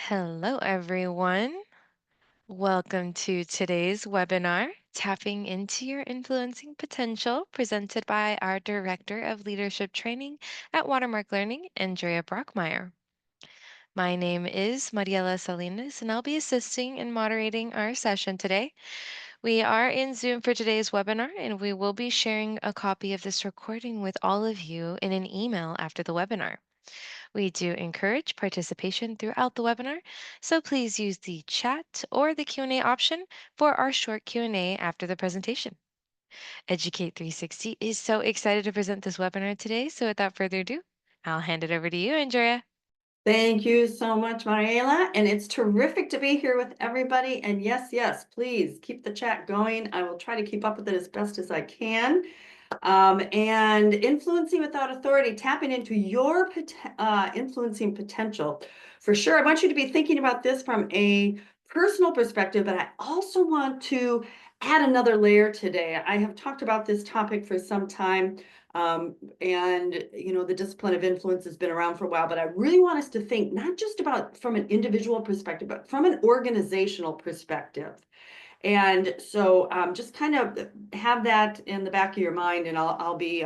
Hello, everyone. Welcome to today's webinar, Tapping into Your Influencing Potential, presented by our Director of Leadership Training at Watermark Learning, Andrea Brockmeyer. My name is Mariela Salinas, and I'll be assisting and moderating our session today. We are in Zoom for today's webinar, and we will be sharing a copy of this recording with all of you in an email after the webinar. We do encourage participation throughout the webinar, so please use the chat or the Q&A option for our short Q&A after the presentation. Educate 360 is so excited to present this webinar today, so without further ado, I'll hand it over to you, Andrea. Thank you so much, Mariela, and it's terrific to be here with everybody. And yes, please keep the chat going. I will try to keep up with it as best as I can. And influencing without authority, tapping into your influencing potential. For sure, I want you to be thinking about this from a personal perspective, but I also want to add another layer today. I have talked about this topic for some time. And the discipline of influence has been around for a while, but I really want us to think not just about from an individual perspective, but from an organizational perspective. And so just kind of have that in the back of your mind, and I'll be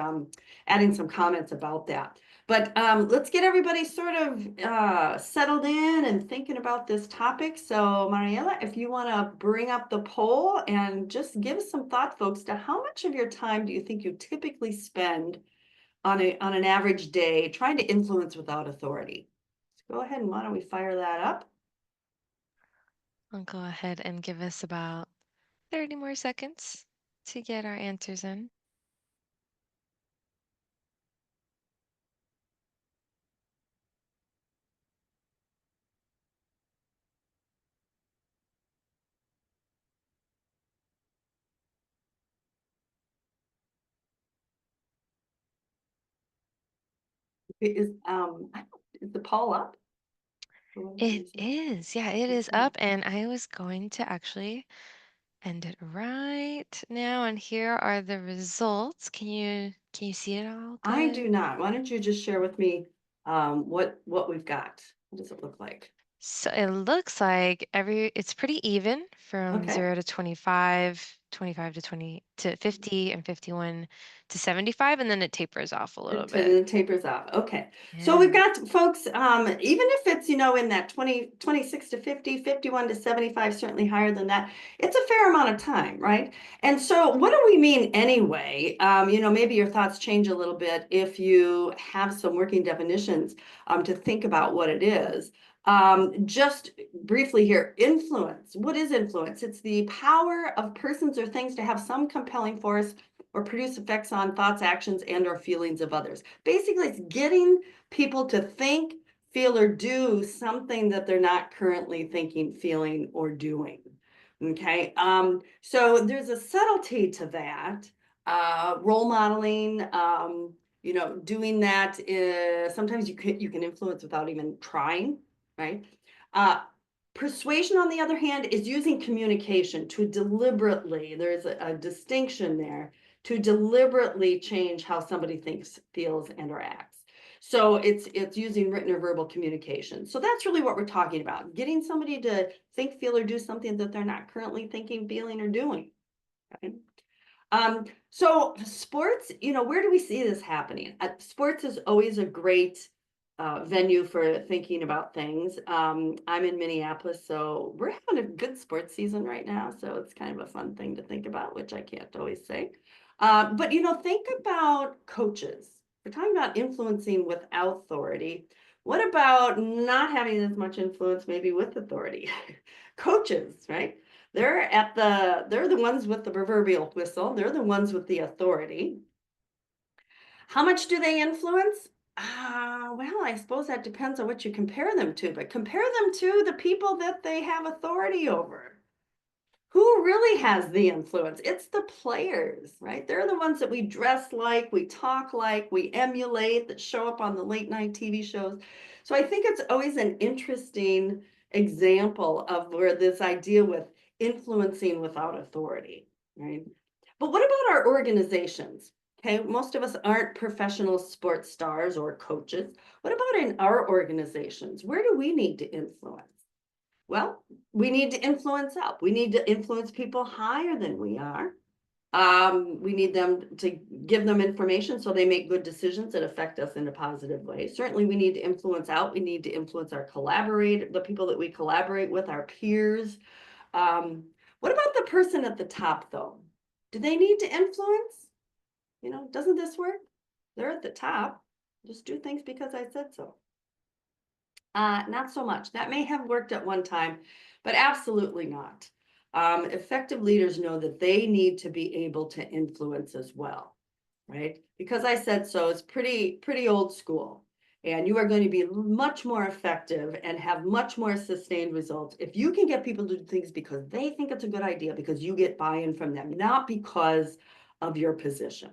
adding some comments about that. But let's get everybody sort of settled in and thinking about this topic. So Mariela, if you want to bring up the poll and just give some thought, folks, to how much of your time do you think you typically spend on an average day trying to influence without authority? So go ahead, and why don't we fire that up? I'll go ahead and give us about 30 more seconds to get our answers in. Is the poll up? It is, yeah, it is Okay. up, and I was going to actually end it right now, and here are the results. Can you see it all I do good? not. Why don't you just share with me what we've got? What does it look like? So it looks like it's pretty even from Okay. 0 to 25, 25 to 20 to 50, and 51 to 75, and then it tapers off a little bit. It tapers off. Okay. So we've Yeah. got folks, even if it's, in that 26 to 50, 51 to 75, certainly higher than that, it's a fair amount of time, right? And so what do we mean anyway? Maybe your thoughts change a little bit if you have some working definitions to think about what it is. Just briefly here, influence. What is influence? It's the power of persons or things to have some compelling force or produce effects on thoughts, actions, and or feelings of others. Basically, it's getting people to think, feel, or do something that they're not currently thinking, feeling, or doing. Okay, so there's a subtlety to that. Role modeling, doing that is, sometimes you can influence without even trying, right? Uh, Persuasion, on the other hand, is using communication to deliberately, there's a distinction there, to deliberately change how somebody thinks, feels, and or acts. So it's using written or verbal communication. So that's really what we're talking about, getting somebody to think, feel, or do something that they're not currently thinking, feeling, or doing. Okay? So sports, where do we see this happening? Sports is always a great venue for thinking about things. I'm in Minneapolis, so we're having a good sports season right now. So it's kind of a fun thing to think about, which I can't always say. But think about coaches. We're talking about influencing without authority. What about not having as much influence, maybe with authority? Coaches, right? They're the ones with the proverbial whistle. They're the ones with the authority. How much do they influence? Well, I suppose that depends on what you compare them to, but compare them to the people that they have authority over. Who really has the influence? It's the players, right? They're the ones that we dress like, we talk like, we emulate, that show up on the late night TV shows. So I think it's always an interesting example of where this idea with influencing without authority, right? But what about our organizations? Okay, most of us aren't professional sports stars or coaches. What about in our organizations? Where do we need to influence? Well, we need to influence up. We need to influence people higher than we are. We need them to give them information so they make good decisions that affect us in a positive way. Certainly, we need to influence out. We need to influence our collaborate, the people that we collaborate with, our peers. What about the person at the top, though? Do they need to influence? Doesn't this work? They're at the top. Just do things because I said so. Not so much. That may have worked at one time, but absolutely not. Effective leaders know that they need to be able to influence as well, right? Because I said so, it's pretty old school. And you are going to be much more effective and have much more sustained results if you can get people to do things because they think it's a good idea, because you get buy-in from them, not because of your position.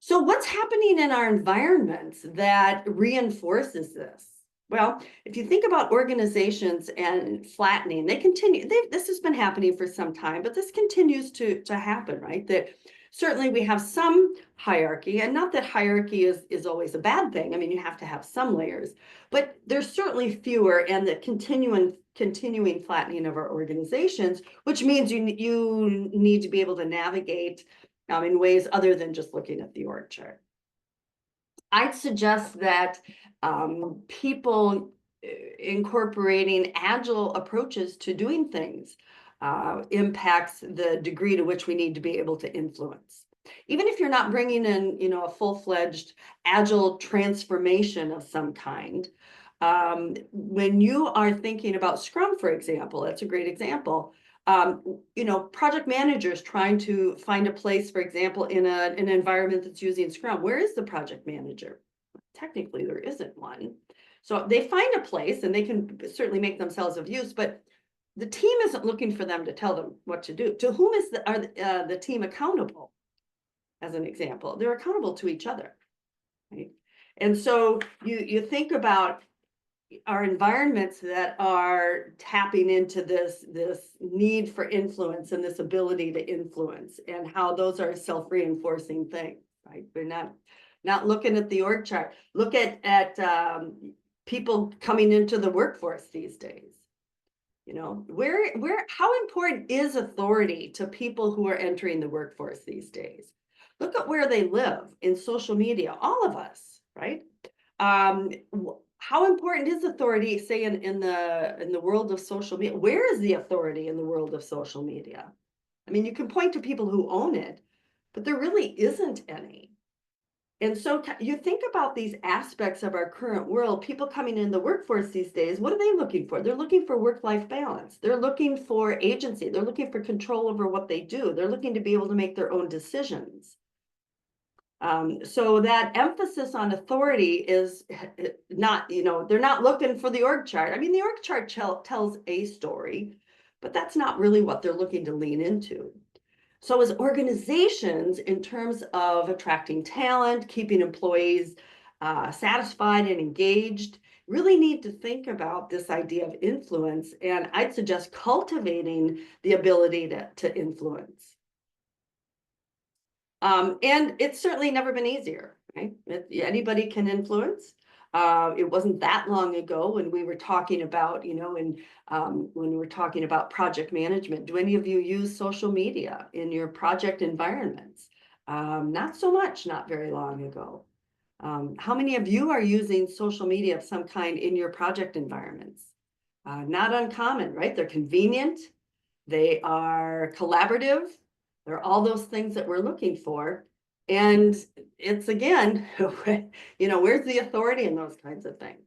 So what's happening in our environments that reinforces this? Well, if you think about organizations and flattening, this has been happening for some time, but this continues to happen, right? That certainly we have some hierarchy, and not that hierarchy is always a bad thing. I mean, you have to have some layers, but there's certainly fewer, and the continuing flattening of our organizations, which means you need to be able to navigate in ways other than just looking at the org chart. I'd suggest that people incorporating agile approaches to doing things impacts the degree to which we need to be able to influence. Even if you're not bringing in, a full-fledged agile transformation of some kind, when you are thinking about Scrum, for example, that's a great example. Project managers trying to find a place, for example, in an environment that's using Scrum. Where is the project manager? Technically, there isn't one. So they find a place and they can certainly make themselves of use, but the team isn't looking for them to tell them what to do. To whom are the team accountable? As an example, they're accountable to each other, right? And so you think about our environments that are tapping into this need for influence and this ability to influence, and how those are self-reinforcing things, right? We're not looking at the org chart. Look at people coming into the workforce these days. How important is authority to people who are entering the workforce these days? Look at where they live in social media, all of us, right? Um, how important is authority, say in the world of social media? Where is the authority in the world of social media? I mean, you can point to people who own it, but there really isn't any. And so you think about these aspects of our current world, people coming in the workforce these days, what are they looking for? They're looking for work-life balance. They're looking for agency. They're looking for control over what they do. They're looking to be able to make their own decisions. So that emphasis on authority is not, they're not looking for the org chart. I mean, the org chart tells a story, but that's not really what they're looking to lean into. So as organizations, in terms of attracting talent, keeping employees satisfied and engaged, really need to think about this idea of influence. And I'd suggest cultivating the ability to influence. And it's certainly never been easier, right? Anybody can influence. It wasn't that long ago when we were talking about, when we were talking about project management. Do any of you use social media in your project environments? Not so much, not very long ago. How many of you are using social media of some kind in your project environments? Not uncommon, right? They're convenient. They are collaborative. They're all those things that we're looking for. And it's again, where's the authority in those kinds of things?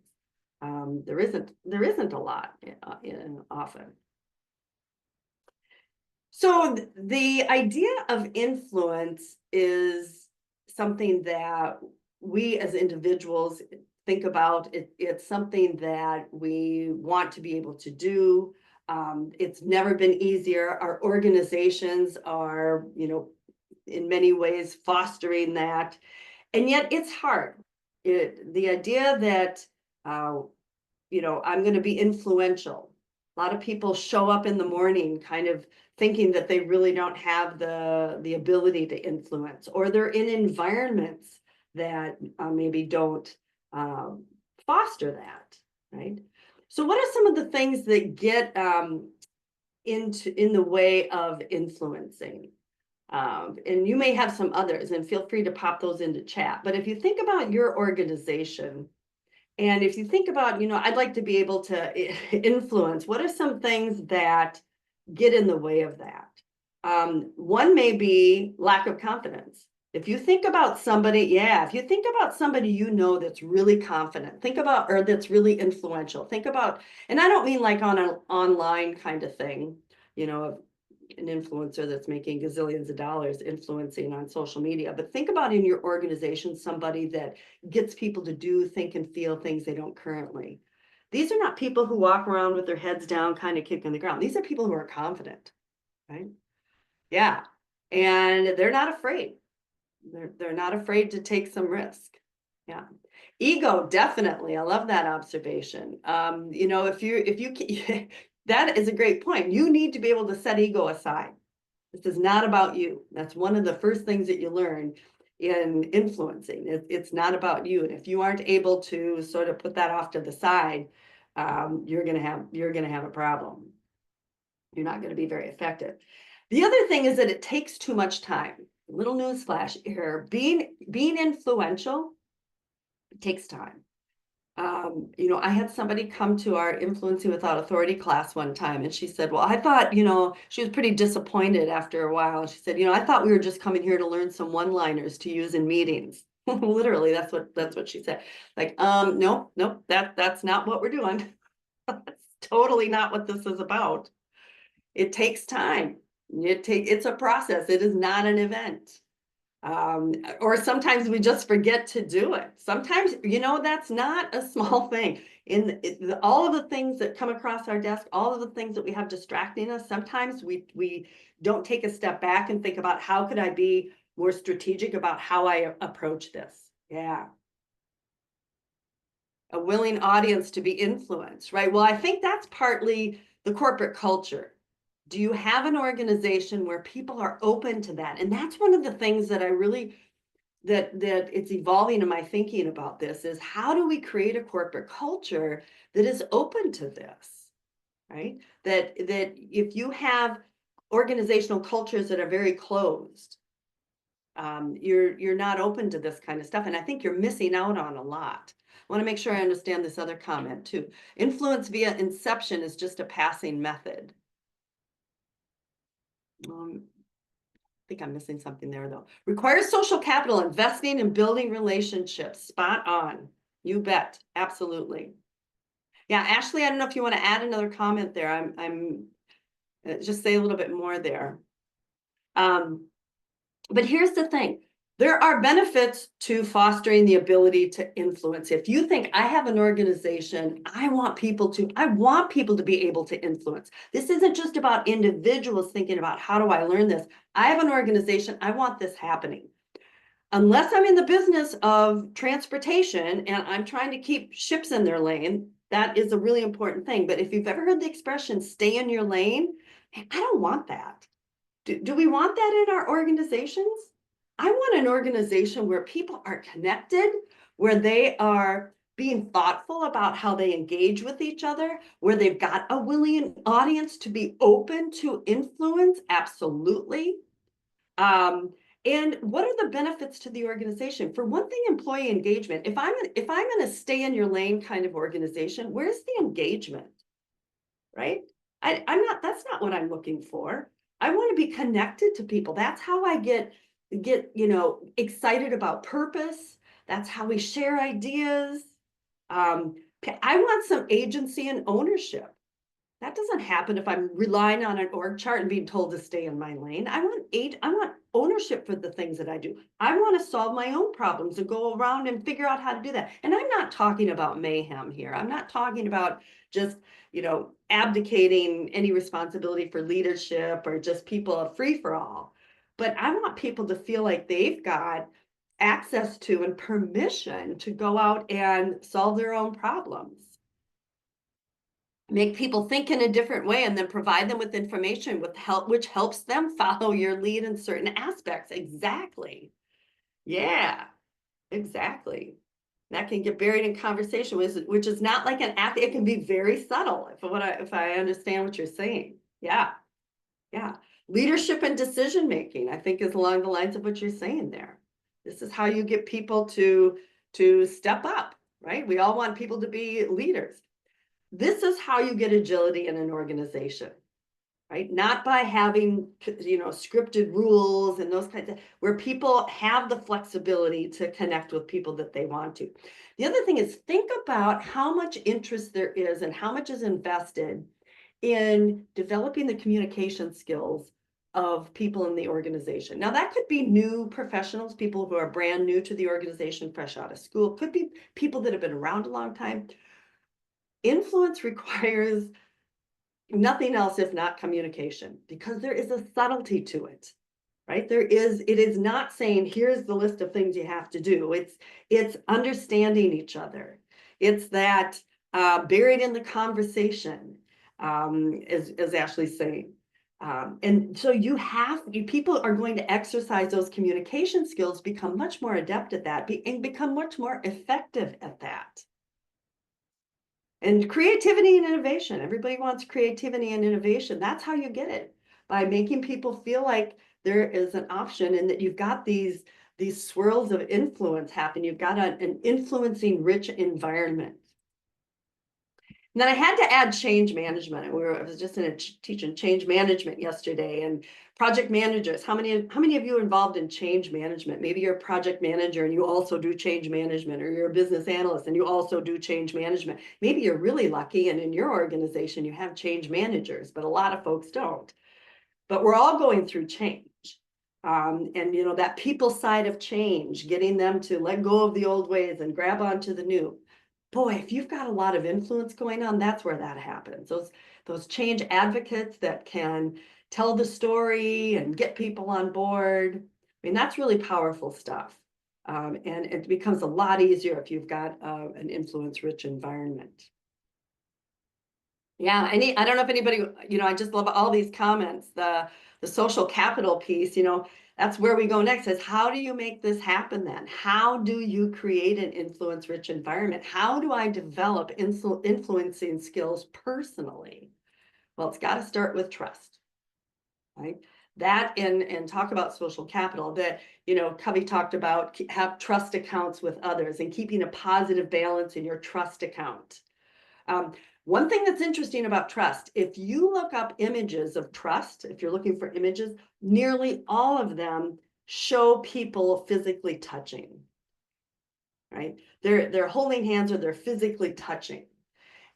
There isn't a lot often. So the idea of influence is something that we as individuals think about. It's something that we want to be able to do. It's never been easier. Our organizations are, in many ways fostering that. And yet it's hard. The idea that, I'm going to be influential. A lot of people show up in the morning kind of thinking that they really don't have the ability to influence, or they're in environments that maybe don't foster that, right? So what are some of the things that get in the way of influencing? And you may have some others, and feel free to pop those into chat. But if you think about your organization, and if you think about, I'd like to be able to influence, what are some things that get in the way of that? One may be lack of confidence. If you think about somebody, yeah, if you think about somebody that's really confident, think about, or that's really influential, think about, and I don't mean like on an online kind of thing, of an influencer that's making gazillions of dollars influencing on social media, but think about in your organization somebody that gets people to do, think, and feel things they don't currently. These are not people who walk around with their heads down, kind of kicking the ground. These are people who are confident, right? Yeah. And they're not afraid. They're not afraid to take some risk. Yeah. Ego, definitely. I love that observation. If you that is a great point. You need to be able to set ego aside. This is not about you. That's one of the first things that you learn in influencing. It's not about you. And if you aren't able to sort of put that off to the side, you're gonna have a problem. You're not going to be very effective. The other thing is that it takes too much time. Little news flash here. Being influential takes time. I had somebody come to our Influencing Without Authority class one time, and she said, well, I thought, she was pretty disappointed after a while. She said, I thought we were just coming here to learn some one-liners to use in meetings. Literally, that's what she said. Like, nope, that's not what we're doing. That's totally not what this is about. It takes time. It's a process. It is not an event. Or sometimes we just forget to do it. Sometimes, that's not a small thing. All of the things that come across our desk, all of the things that we have distracting us, sometimes we don't take a step back and think about how could I be more strategic about how I approach this. Yeah. A willing audience to be influenced, right? Well, I think that's partly the corporate culture. Do you have an organization where people are open to that? And that's one of the things that I really that it's evolving in my thinking about this is how do we create a corporate culture that is open to this, right? That if you have organizational cultures that are very closed, you're not open to this kind of stuff, and I think you're missing out on a lot. I want to make sure I understand this other comment too. Influence via inception is just a passing method. I think I'm missing something there though. Requires social capital, investing and building relationships. Spot on. You bet. Absolutely. Yeah, Ashley, I don't know if you want to add another comment there. I'm just say a little bit more there. But here's the thing. There are benefits to fostering the ability to influence. If you think I have an organization, I want people to be able to influence. This isn't just about individuals thinking about how do I learn this. I have an organization, I want this happening. Unless I'm in the business of transportation and I'm trying to keep ships in their lane, that is a really important thing. But if you've ever heard the expression, stay in your lane, I don't want that. Do we want that in our organizations? I want an organization where people are connected, where they are being thoughtful about how they engage with each other, where they've got a willing audience to be open to influence. Absolutely. And what are the benefits to the organization? For one thing, employee engagement. If I'm in a stay in your lane kind of organization, where's the engagement? Right? That's not what I'm looking for. I want to be connected to people. That's how I get excited about purpose. That's how we share ideas. I want some agency and ownership. That doesn't happen if I'm relying on an org chart and being told to stay in my lane. I want ownership for the things that I do. I want to solve my own problems and go around and figure out how to do that. And I'm not talking about mayhem here. I'm not talking about just, abdicating any responsibility for leadership or just people a free for all. But I want people to feel like they've got access to and permission to go out and solve their own problems, make people think in a different way, and then provide them with information with help which helps them follow your lead in certain aspects. Exactly. Yeah, exactly. That can get buried in conversation, which is not like an act. It can be very subtle if I understand what you're saying. Yeah, yeah. Leadership and decision making, I think, is along the lines of what you're saying there. This is how you get people to step up, right? We all want people to be leaders. This is how you get agility in an organization, right? Not by having, scripted rules and those kinds of, where people have the flexibility to connect with people that they want to. The other thing is think about how much interest there is and how much is invested in developing the communication skills of people in the organization. Now, that could be new professionals, people who are brand new to the organization, fresh out of school, could be people that have been around a long time. Influence requires nothing else if not communication, because there is a subtlety to it, right? It is not saying, here's the list of things you have to do. It's understanding each other. It's that buried in the conversation, as Ashley's saying. And so people are going to exercise those communication skills, become much more adept at that, and become much more effective at that. And creativity and innovation. Everybody wants creativity and innovation. That's how you get it, by making people feel like there is an option and that you've got these swirls of influence happen. You've got an influencing rich environment. And then I had to add change management. I was just teaching change management yesterday, and project managers. How many of you are involved in change management? Maybe you're a project manager and you also do change management, or you're a business analyst and you also do change management. Maybe you're really lucky and in your organization you have change managers, but a lot of folks don't. But we're all going through change. And that people side of change, getting them to let go of the old ways and grab onto the new. Boy, if you've got a lot of influence going on, that's where that happens. Those change advocates that can tell the story and get people on board. I mean, that's really powerful stuff. And it becomes a lot easier if you've got an influence-rich environment. Yeah, I don't know if anybody, I just love all these comments. The social capital piece, that's where we go next, is how do you make this happen then? How do you create an influence-rich environment? How do I develop influencing skills personally? Well, it's got to start with trust, right? That and talk about social capital that, Covey talked about, have trust accounts with others and keeping a positive balance in your trust account. One thing that's interesting about trust, if you look up images of trust, if you're looking for images, nearly all of them show people physically touching, right? They're holding hands or they're physically touching.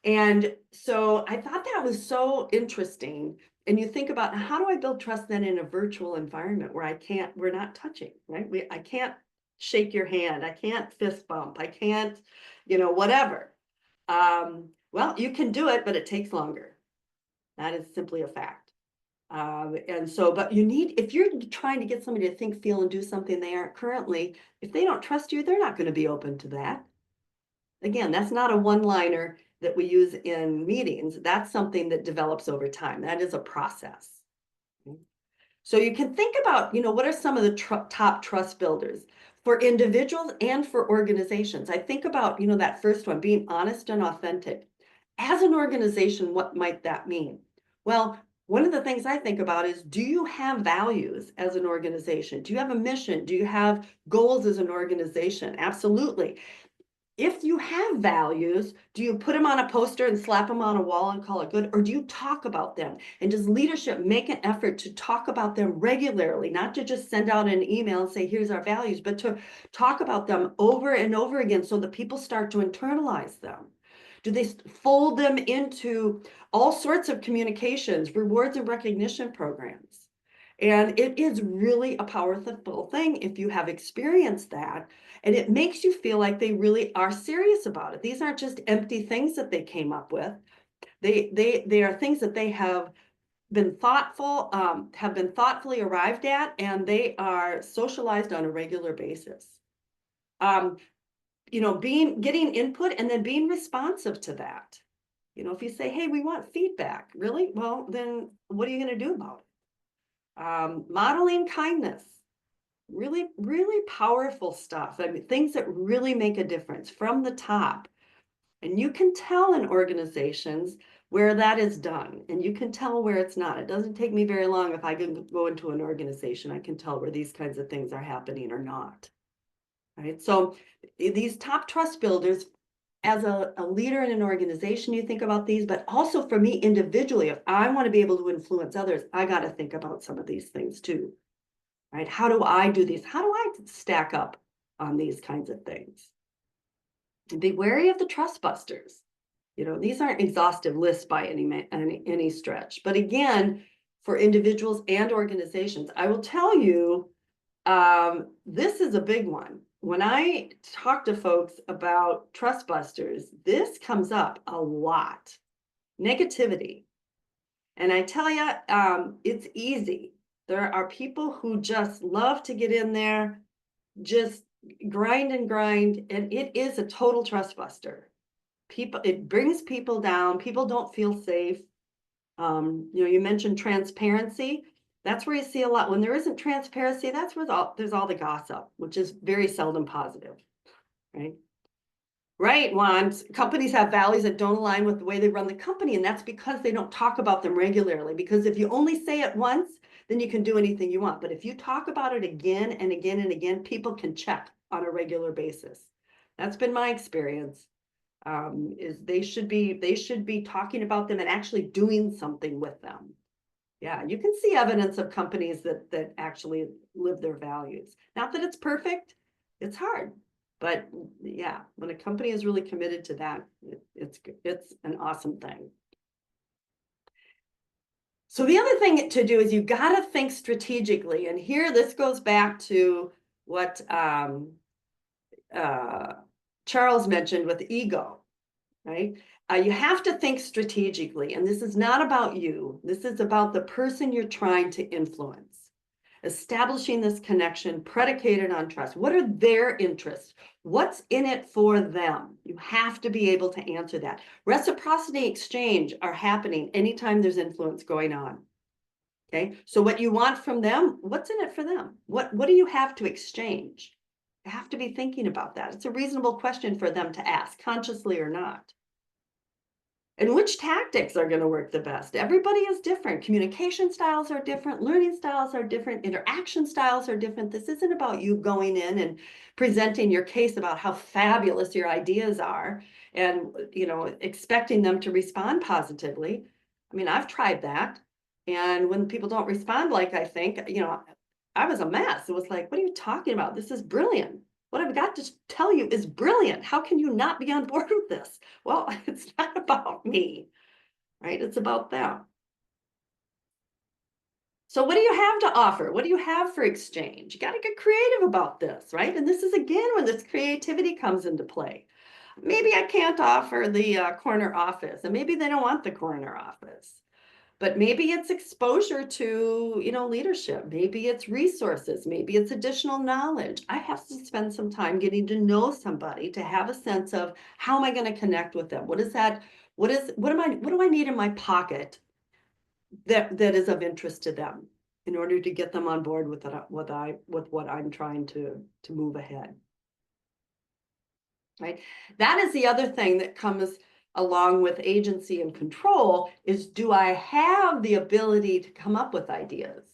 And so I thought that was so interesting. And you think about, how do I build trust then in a virtual environment where we're not touching, right? I can't shake your hand. I can't fist bump. I can't, whatever. Well, you can do it, but it takes longer. That is simply a fact. And so, but if you're trying to get somebody to think, feel, and do something they aren't currently, if they don't trust you, they're not going to be open to that. Again, that's not a one-liner that we use in meetings. That's something that develops over time. That is a process. So you can think about, what are some of the top trust builders for individuals and for organizations? I think about, that first one, being honest and authentic. As an organization, what might that mean? Well, one of the things I think about is, do you have values as an organization? Do you have a mission? Do you have goals as an organization? Absolutely. If you have values, do you put them on a poster and slap them on a wall and call it good? Or do you talk about them? And does leadership make an effort to talk about them regularly, not to just send out an email and say, here's our values, but to talk about them over and over again so that people start to internalize them? Do they fold them into all sorts of communications, rewards and recognition programs? And it is really a powerful thing if you have experienced that. And it makes you feel like they really are serious about it. These aren't just empty things that they came up with. They are things that they have been thoughtfully arrived at, and they are socialized on a regular basis. Um, getting input and then being responsive to that. If you say, hey, we want feedback, really? Well, then what are you going to do about it? Modeling kindness. Really, really powerful stuff. I mean, things that really make a difference from the top. And you can tell in organizations where that is done, and you can tell where it's not. It doesn't take me very long if I can go into an organization, I can tell where these kinds of things are happening or not. Right. So these top trust builders, as a leader in an organization, you think about these, but also for me individually, if I want to be able to influence others, I got to think about some of these things too. Right. How do I do these? How do I stack up on these kinds of things? And be wary of the trust busters. These aren't exhaustive lists by any stretch. But again, for individuals and organizations, I will tell you, this is a big one. When I talk to folks about trust busters, this comes up a lot. Negativity. And I tell you, it's easy. There are people who just love to get in there, just grind and grind, and it is a total trust buster. It brings people down. People don't feel safe. You mentioned transparency. That's where you see a lot. When there isn't transparency, that's where there's all the gossip, which is very seldom positive, right? Right, Juan. Companies have values that don't align with the way they run the company, and that's because they don't talk about them regularly. Because if you only say it once, then you can do anything you want. But if you talk about it again and again and again, people can check on a regular basis. That's been my experience. Is they should be talking about them and actually doing something with them. Yeah, you can see evidence of companies that actually live their values. Not that it's perfect, it's hard, but yeah, when a company is really committed to that, it's an awesome thing. So the other thing to do is you got to think strategically, and here this goes back to what uh, Charles mentioned with ego. Right? You have to think strategically, and this is not about you. This is about the person you're trying to influence. Establishing this connection predicated on trust. What are their interests? What's in it for them? You have to be able to answer that. Reciprocity exchange are happening anytime there's influence going on. Okay, so what you want from them, what's in it for them? What do you have to exchange? You have to be thinking about that. It's a reasonable question for them to ask, consciously or not. And which tactics are going to work the best? Everybody is different. Communication styles are different. Learning styles are different. Interaction styles are different. This isn't about you going in and presenting your case about how fabulous your ideas are and, expecting them to respond positively. I mean, I've tried that. And when people don't respond like I think, I was a mess. It was like, what are you talking about? This is brilliant. What I've got to tell you is brilliant. How can you not be on board with this? Well, it's not about me, right? It's about them. So what do you have to offer? What do you have for exchange? You got to get creative about this, right? And this is again when this creativity comes into play. Maybe I can't offer the corner office, and maybe they don't want the corner office. But maybe it's exposure to, leadership. Maybe it's resources. Maybe it's additional knowledge. I have to spend some time getting to know somebody to have a sense of how am I going to connect with them? What is that? What do I need in my pocket that is of interest to them in order to get them on board with what I'm trying to move ahead. Right? That is the other thing that comes along with agency and control is, do I have the ability to come up with ideas?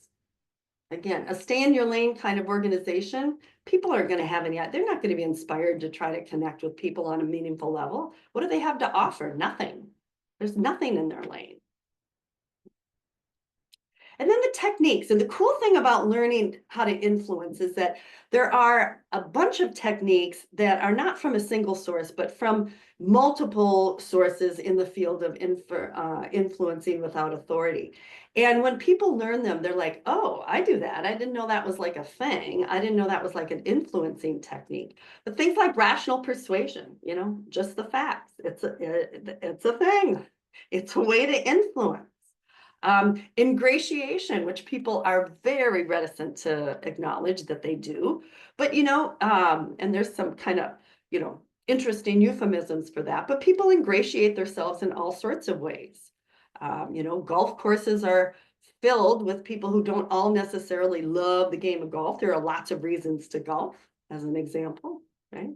Again, a stay in your lane kind of organization, people aren't going to have they're not going to be inspired to try to connect with people on a meaningful level. What do they have to offer? Nothing. There's nothing in their lane. And then the techniques. And the cool thing about learning how to influence is that there are a bunch of techniques that are not from a single source, but from multiple sources in the field of influencing without authority. And when people learn them, they're like, oh, I do that. I didn't know that was like a thing. I didn't know that was like an influencing technique. But things like rational persuasion, just the facts. It's a thing. It's a way to influence. Ingratiation, which people are very reticent to acknowledge that they do, but and there's some kind of interesting euphemisms for that. But people ingratiate themselves in all sorts of ways. Golf courses are filled with people who don't all necessarily love the game of golf. There are lots of reasons to golf, as an example, right?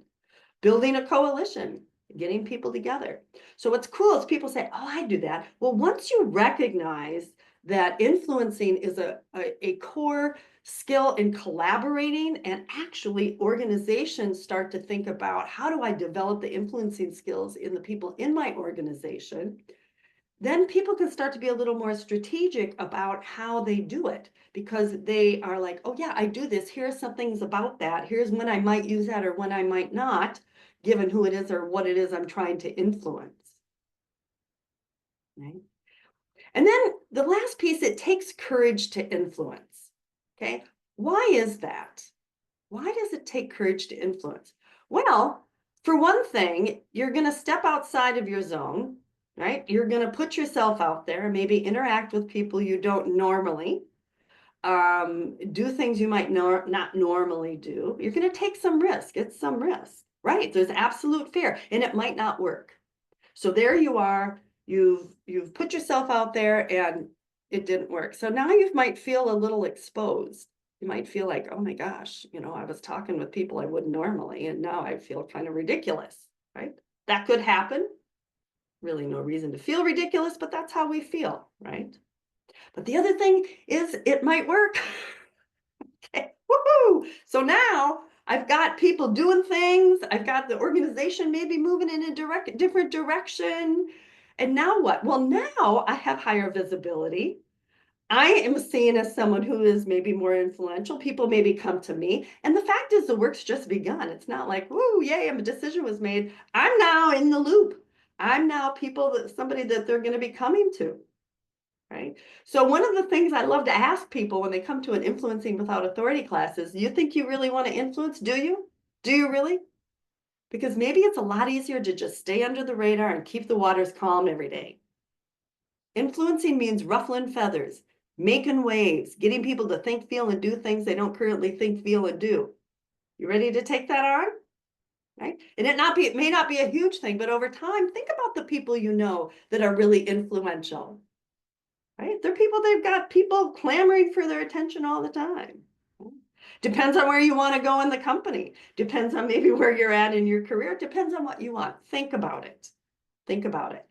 Building a coalition, getting people together. So what's cool is people say, oh, I do that. Well, once you recognize that influencing is a core skill in collaborating, and actually organizations start to think about, how do I develop the influencing skills in the people in my organization? Then people can start to be a little more strategic about how they do it, because they are like, oh yeah, I do this. Here are some things about that. Here's when I might use that or when I might not, given who it is or what it is I'm trying to influence. Right? And then the last piece, it takes courage to influence. Okay. Why is that? Why does it take courage to influence? Well, for one thing, you're going to step outside of your zone, right? You're going to put yourself out there, maybe interact with people you don't normally, do things you might not normally do. You're going to take some risk. It's some risk, right? There's absolute fear, and it might not work. So there you are, you've put yourself out there and it didn't work. So now you might feel a little exposed. You might feel like, oh my gosh, I was talking with people I wouldn't normally, and now I feel kind of ridiculous, right? That could happen. Really no reason to feel ridiculous, but that's how we feel, right? But the other thing is it might work. Okay. Woohoo! So now I've got people doing things. I've got the organization maybe moving in a different direction. And now what? Well, now I have higher visibility. I am seen as someone who is maybe more influential. People maybe come to me. And the fact is, the work's just begun. It's not like, woo, yay, a decision was made. I'm now in the loop. I'm now somebody that they're going to be coming to. Right. So one of the things I love to ask people when they come to an influencing without authority class is, you think you really want to influence? Do you? Do you really? Because maybe it's a lot easier to just stay under the radar and keep the waters calm every day. Influencing means ruffling feathers, making waves, getting people to think, feel, and do things they don't currently think, feel, and do. You ready to take that on? Right? And it may not be a huge thing, but over time, think about the people you know that are really influential. Right? They've got people clamoring for their attention all the time. Depends on where you want to go in the company. Depends on maybe where you're at in your career. Depends on what you want. Think about it. Think about it.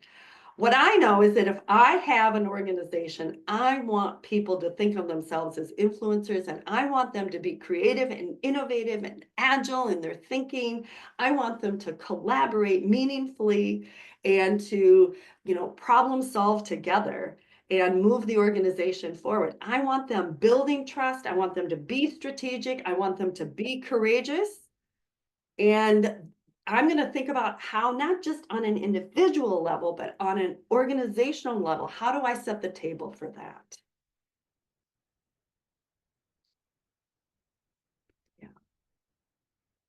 What I know is that if I have an organization, I want people to think of themselves as influencers, and I want them to be creative and innovative and agile in their thinking. I want them to collaborate meaningfully and to, problem solve together and move the organization forward. I want them building trust. I want them to be strategic. I want them to be courageous. And I'm going to think about how, not just on an individual level, but on an organizational level, how do I set the table for that? Yeah.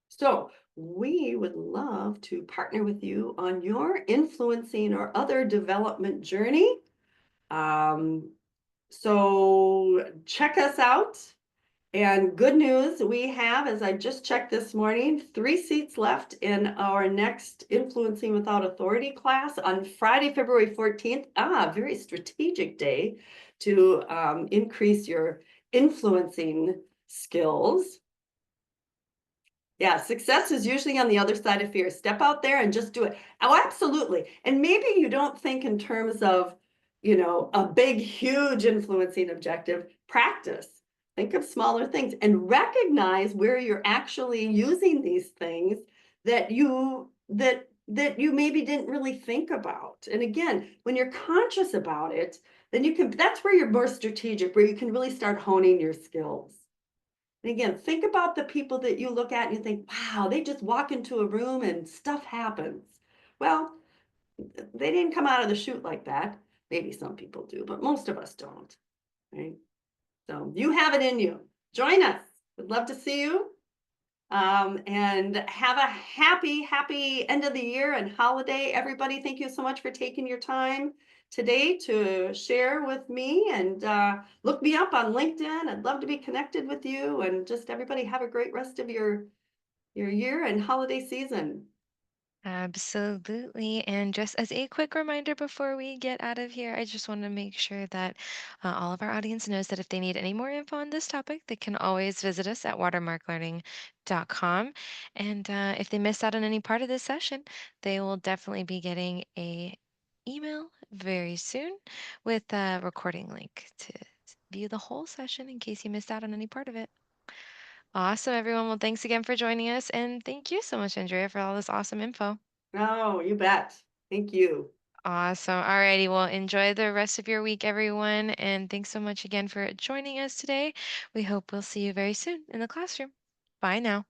So we would love to partner with you on your influencing or other development journey. Um, so check us out. And good news, we have, as I just checked this morning, 3 seats left in our next Influencing Without Authority class on Friday, February 14th. Very strategic day to increase your influencing skills. Yeah, success is usually on the other side of fear. Step out there and just do it. Oh, absolutely. And maybe you don't think in terms of, a big, huge influencing objective. Practice. Think of smaller things and recognize where you're actually using these things that you maybe didn't really think about. And again, when you're conscious about it, then that's where you're more strategic, where you can really start honing your skills. And again, think about the people that you look at and you think, wow, they just walk into a room and stuff happens. Well, they didn't come out of the chute like that. Maybe some people do, but most of us don't, right? So you have it in you. Join us. We'd love to see you. And have a happy, happy end of the year and holiday, everybody. Thank you so much for taking your time today to share with me, and look me up on LinkedIn. I'd love to be connected with you, and just everybody have a great rest of your year and holiday season. Absolutely. And just as a quick reminder before we get out of here, I just want to make sure that all of our audience knows that if they need any more info on this topic, they can always visit us at watermarklearning.com. And if they missed out on any part of this session, they will definitely be getting a email very soon with a recording link to view the whole session in case you missed out on any part of it. Awesome, everyone. Well, thanks again for joining us. And thank you so much, Andrea, for all this awesome info. No, you bet. Thank you. Awesome. Alrighty. Well, enjoy the rest of your week, everyone. And thanks so much again for joining us today. We hope we'll see you very soon in the classroom. Bye now.